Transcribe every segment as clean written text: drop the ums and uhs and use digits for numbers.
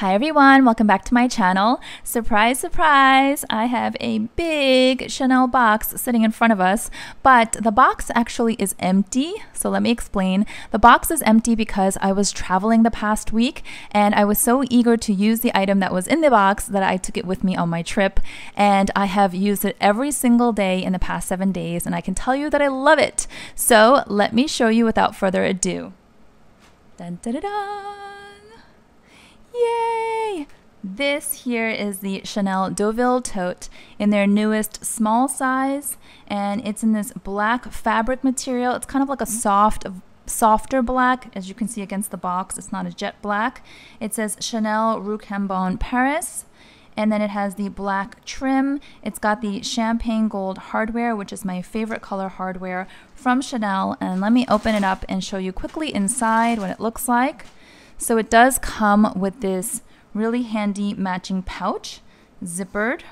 Hi everyone, welcome back to my channel. Surprise, surprise, I have a big Chanel box sitting in front of us, but the box actually is empty. So let me explain. The box is empty because I was traveling the past week and I was so eager to use the item that was in the box that I took it with me on my trip, and I have used it every single day in the past 7 days, and I can tell you that I love it. So let me show you without further ado. Dun, dun, dun, dun. Yay! This here is the Chanel Deauville tote in their newest small size, and it's in this black fabric material. It's kind of like a softer black, as you can see against the box. It's not a jet black. It says Chanel Rue Cambon Paris, and then it has the black trim. It's got the champagne gold hardware, which is my favorite color hardware from Chanel. And let me open it up and show you quickly inside what it looks like. So it does come with this really handy matching pouch, zippered,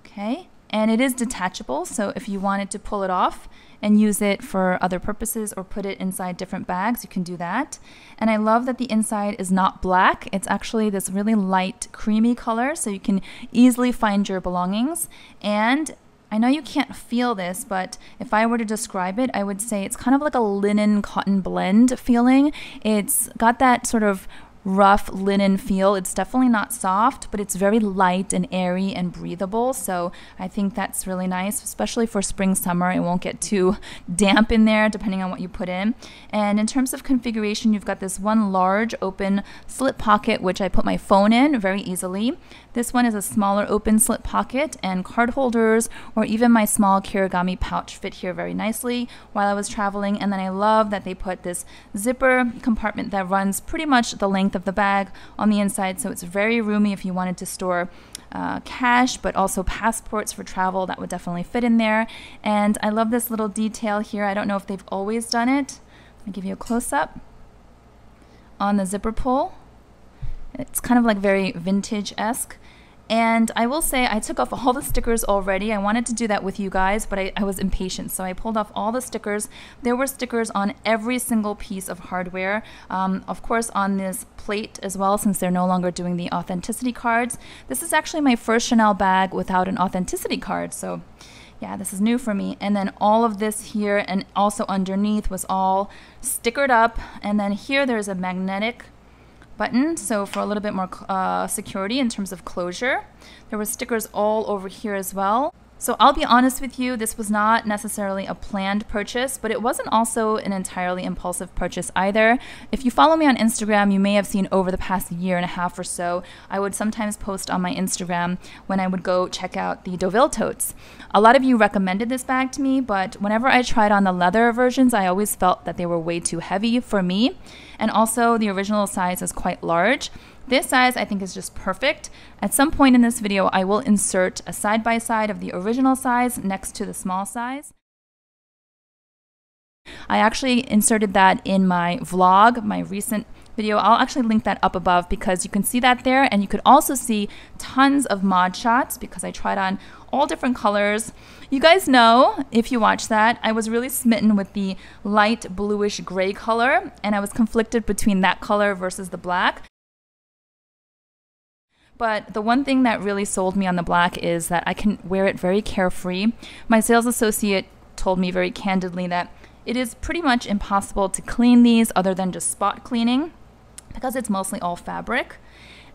okay? And it is detachable, so if you wanted to pull it off and use it for other purposes or put it inside different bags, you can do that. And I love that the inside is not black. It's actually this really light, creamy color, so you can easily find your belongings. And I know you can't feel this, but if I were to describe it, I would say it's kind of like a linen cotton blend feeling. It's got that sort of rough linen feel. It's definitely not soft, but it's very light and airy and breathable. So I think that's really nice, especially for spring, summer. It won't get too damp in there depending on what you put in. And in terms of configuration, you've got this one large open slip pocket, which I put my phone in very easily. This one is a smaller open slip pocket, and card holders or even my small kirigami pouch fit here very nicely while I was traveling. And then I love that they put this zipper compartment that runs pretty much the length of the bag on the inside, so it's very roomy if you wanted to store cash, but also passports for travel. That would definitely fit in there. And I love this little detail here. I don't know if they've always done it. I'll give you a close-up on the zipper pull. It's kind of like very vintage-esque. And I will say I took off all the stickers already. I wanted to do that with you guys, but I was impatient, so I pulled off all the stickers. There were stickers on every single piece of hardware. Of course, on this plate as well, since they're no longer doing the authenticity cards. This is actually my first Chanel bag without an authenticity card, so yeah, this is new for me. And then all of this here and also underneath was all stickered up. And then here there's a magnetic button, so for a little bit more security in terms of closure. There were stickers all over here as well. So I'll be honest with you, this was not necessarily a planned purchase, but it wasn't also an entirely impulsive purchase either. If you follow me on Instagram, you may have seen over the past year and a half or so, I would sometimes post on my Instagram when I would go check out the Deauville totes. A lot of you recommended this bag to me, but whenever I tried on the leather versions, I always felt that they were way too heavy for me. And also the original size is quite large. This size I think is just perfect. At some point in this video, I will insert a side-by-side of the original size next to the small size. I actually inserted that in my vlog, my recent video. I'll actually link that up above because you can see that there, and you could also see tons of mod shots because I tried on all different colors. You guys know, if you watch that, I was really smitten with the light bluish gray color, and I was conflicted between that color versus the black. But the one thing that really sold me on the black is that I can wear it very carefree. My sales associate told me very candidly that it is pretty much impossible to clean these other than just spot cleaning because it's mostly all fabric.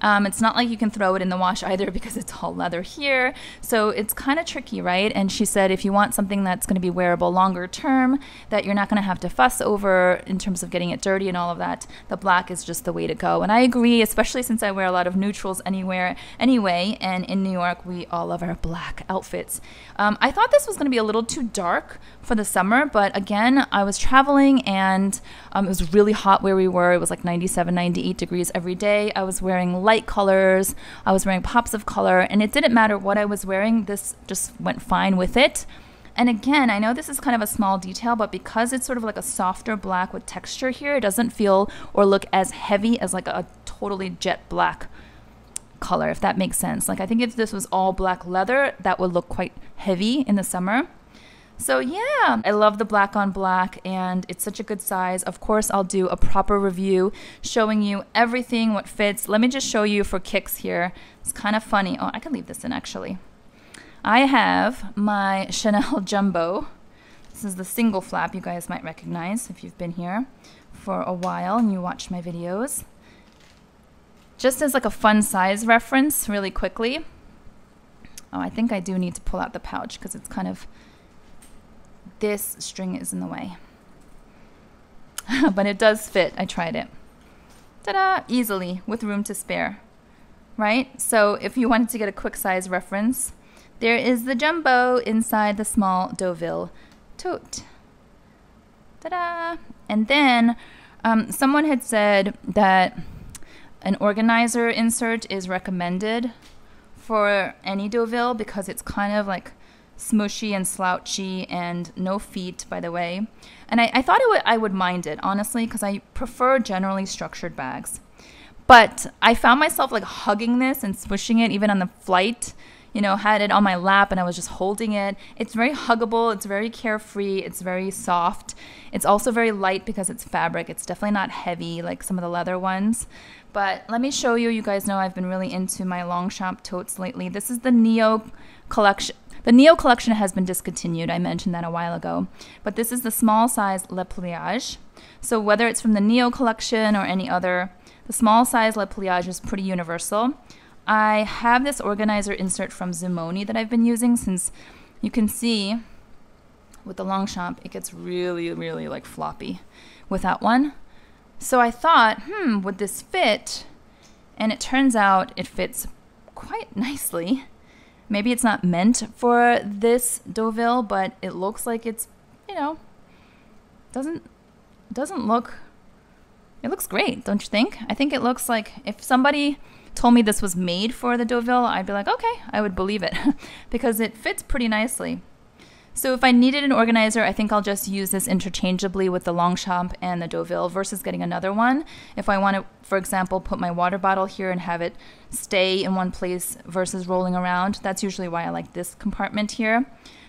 It's not like you can throw it in the wash either because it's all leather here. So it's kind of tricky, right? And she said if you want something that's going to be wearable longer term, that you're not going to have to fuss over in terms of getting it dirty and all of that, the black is just the way to go. And I agree, especially since I wear a lot of neutrals anyway, and in New York, we all love our black outfits. I thought this was going to be a little too dark for the summer, but again, I was traveling and it was really hot where we were. It was like 97, 98 degrees every day. I was wearing light colors, I was wearing pops of color, and it didn't matter what I was wearing, this just went fine with it. And again, I know this is kind of a small detail, but because it's sort of like a softer black with texture here, it doesn't feel or look as heavy as like a totally jet black color, if that makes sense. Like I think if this was all black leather, that would look quite heavy in the summer. So yeah, I love the black on black and it's such a good size. Of course, I'll do a proper review showing you everything, what fits. Let me just show you for kicks here. It's kind of funny. Oh, I can leave this in actually. I have my Chanel Jumbo. This is the single flap you guys might recognize if you've been here for a while and you watch my videos. Just as like a fun size reference really quickly. Oh, I think I do need to pull out the pouch because it's kind of, this string is in the way. But it does fit. I tried it. Ta-da! Easily, with room to spare. Right? So if you wanted to get a quick size reference, there is the Jumbo inside the small Deauville tote. Ta-da! And then someone had said that an organizer insert is recommended for any Deauville because it's kind of like smushy and slouchy and no feet, by the way. And I thought I would mind it, honestly, because I prefer generally structured bags. But I found myself like hugging this and swishing it even on the flight. You know, had it on my lap and I was just holding it. It's very huggable. It's very carefree. It's very soft. It's also very light because it's fabric. It's definitely not heavy like some of the leather ones. But let me show you. You guys know I've been really into my Longchamp totes lately. This is the Neo collection. The Neo collection has been discontinued. I mentioned that a while ago. But this is the small size Le Pliage. So whether it's from the Neo collection or any other, the small size Le Pliage is pretty universal. I have this organizer insert from ZOOMONI that I've been using since you can see with the Longchamp, it gets really, really like floppy with that one. So I thought, would this fit? And it turns out it fits quite nicely. Maybe it's not meant for this Deauville, but it looks like it's, you know, doesn't look, it looks great, don't you think? I think it looks like if somebody told me this was made for the Deauville, I'd be like, okay, I would believe it because it fits pretty nicely. So if I needed an organizer, I think I'll just use this interchangeably with the Longchamp and the Deauville versus getting another one. If I want to, for example, put my water bottle here and have it stay in one place versus rolling around, that's usually why I like this compartment here.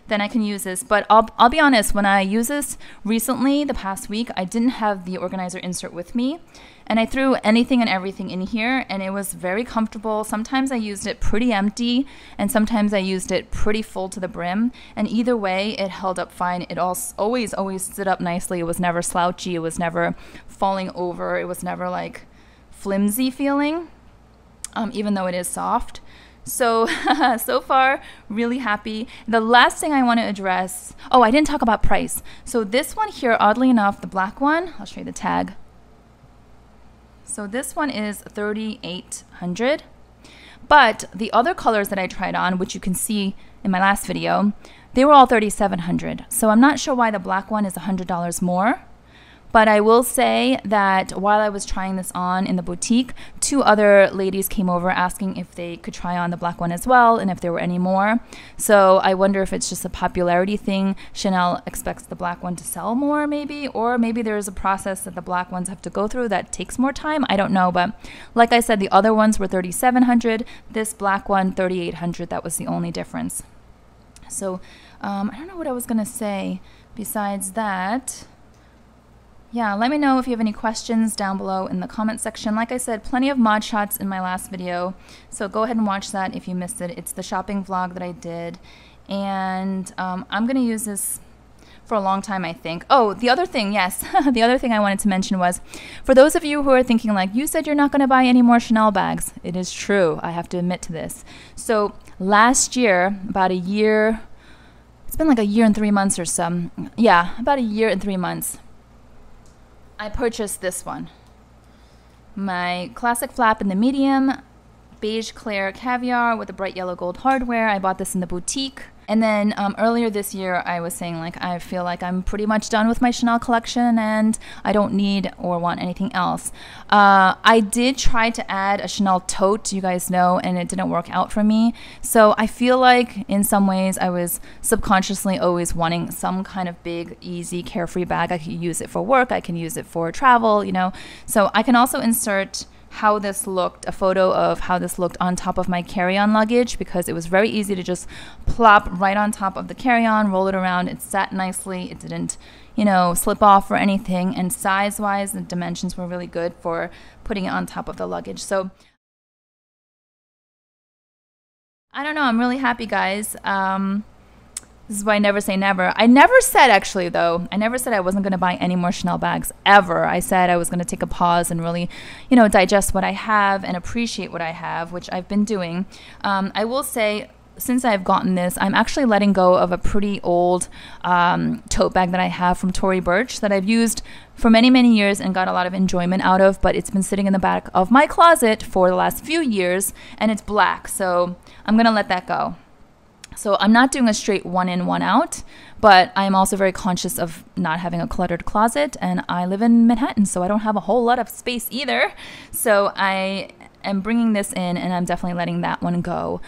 Then I can use this. But I'll be honest, when I use this recently, the past week, I didn't have the organizer insert with me. And I threw anything and everything in here, and it was very comfortable. Sometimes I used it pretty empty, and sometimes I used it pretty full to the brim. And either way, it held up fine. It always stood up nicely. It was never slouchy. It was never falling over. It was never like flimsy feeling, even though it is soft. So, so far, really happy. The last thing I want to address, oh, I didn't talk about price. So this one here, oddly enough, the black one, I'll show you the tag. So this one is $3,800. But the other colors that I tried on, which you can see in my last video, they were all $3,700. So I'm not sure why the black one is $100 more. But I will say that while I was trying this on in the boutique, 2 other ladies came over asking if they could try on the black one as well and if there were any more. So I wonder if it's just a popularity thing. Chanel expects the black one to sell more maybe, or maybe there's a process that the black ones have to go through that takes more time. I don't know, but like I said, the other ones were $3,700. This black one, $3,800. That was the only difference. So I don't know what I was going to say besides that. Yeah, let me know if you have any questions down below in the comment section. Like I said, plenty of mod shots in my last video, so go ahead and watch that if you missed it. It's the shopping vlog that I did, and I'm going to use this for a long time, I think. Oh, the other thing, yes, the other thing I wanted to mention was, for those of you who are thinking like, you said you're not going to buy any more Chanel bags. It is true. I have to admit to this. So last year, about a year, it's been like a year and 3 months or so. Yeah, about a year and 3 months. I purchased this one. My classic flap in the medium, beige Claire caviar with a bright yellow gold hardware. I bought this in the boutique. And then earlier this year, I was saying like I feel like I'm pretty much done with my Chanel collection and I don't need or want anything else. I did try to add a Chanel tote, you guys know, and it didn't work out for me. So I feel like in some ways I was subconsciously always wanting some kind of big, easy, carefree bag. I can use it for work. I can use it for travel, you know. So I can also insert how this looked, a photo of how this looked on top of my carry-on luggage, because it was very easy to just plop right on top of the carry-on, roll it around. It sat nicely. It didn't, you know, slip off or anything. And size-wise, the dimensions were really good for putting it on top of the luggage. So I don't know. I'm really happy, guys. This is why I never say never. I never said, actually, though, I never said I wasn't going to buy any more Chanel bags ever. I said I was going to take a pause and really, you know, digest what I have and appreciate what I have, which I've been doing. I will say, since I've gotten this, I'm actually letting go of a pretty old tote bag that I have from Tory Burch that I've used for many, many years and got a lot of enjoyment out of, but it's been sitting in the back of my closet for the last few years, and it's black, so I'm going to let that go. So I'm not doing a straight one in, one out, but I'm also very conscious of not having a cluttered closet, and I live in Manhattan, so I don't have a whole lot of space either. So I am bringing this in, and I'm definitely letting that one go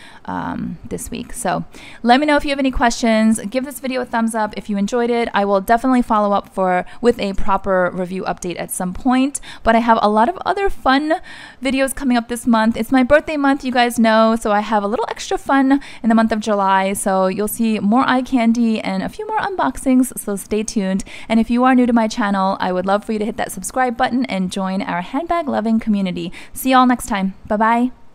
this week. So let me know if you have any questions. Give this video a thumbs up if you enjoyed it. I will definitely follow up with a proper review update at some point, but I have a lot of other fun videos coming up this month. It's my birthday month, you guys know, so I have a little extra fun in the month of July, so you'll see more eye candy and a few more unboxings, so stay tuned. And if you are new to my channel, I would love for you to hit that subscribe button and join our handbag loving community. See y'all next time. Bye-bye.